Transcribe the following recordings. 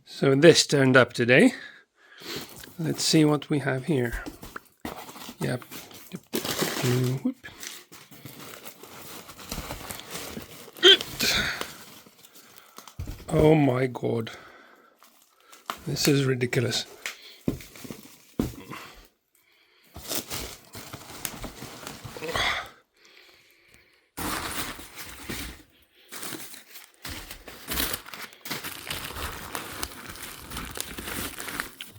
So this turned up today. Let's see what we have here. Yep. Whoop. Oh my god. This is ridiculous.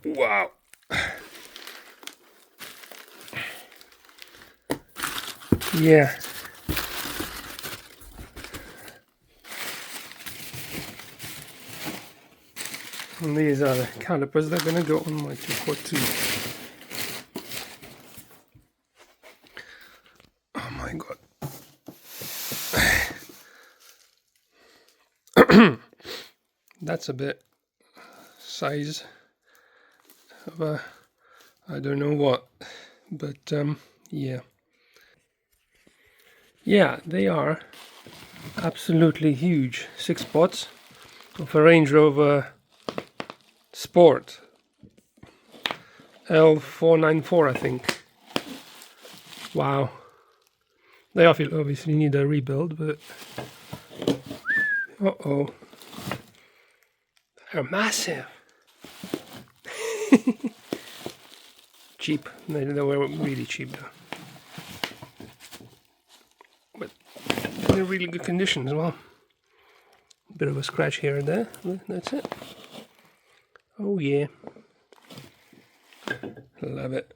Wow. Yeah. And these are the calipers that are going to go on my 242. Oh my god. That's a bit size of a, I don't know what, but yeah. Yeah, they are absolutely huge. 6 spots of a Range Rover Sport L494, I think. Wow. They obviously need a rebuild, but uh-oh. They're massive. Cheap. They were really cheap though. But in a really good condition as well. Bit of a scratch here and there, but that's it. Oh yeah. Love it.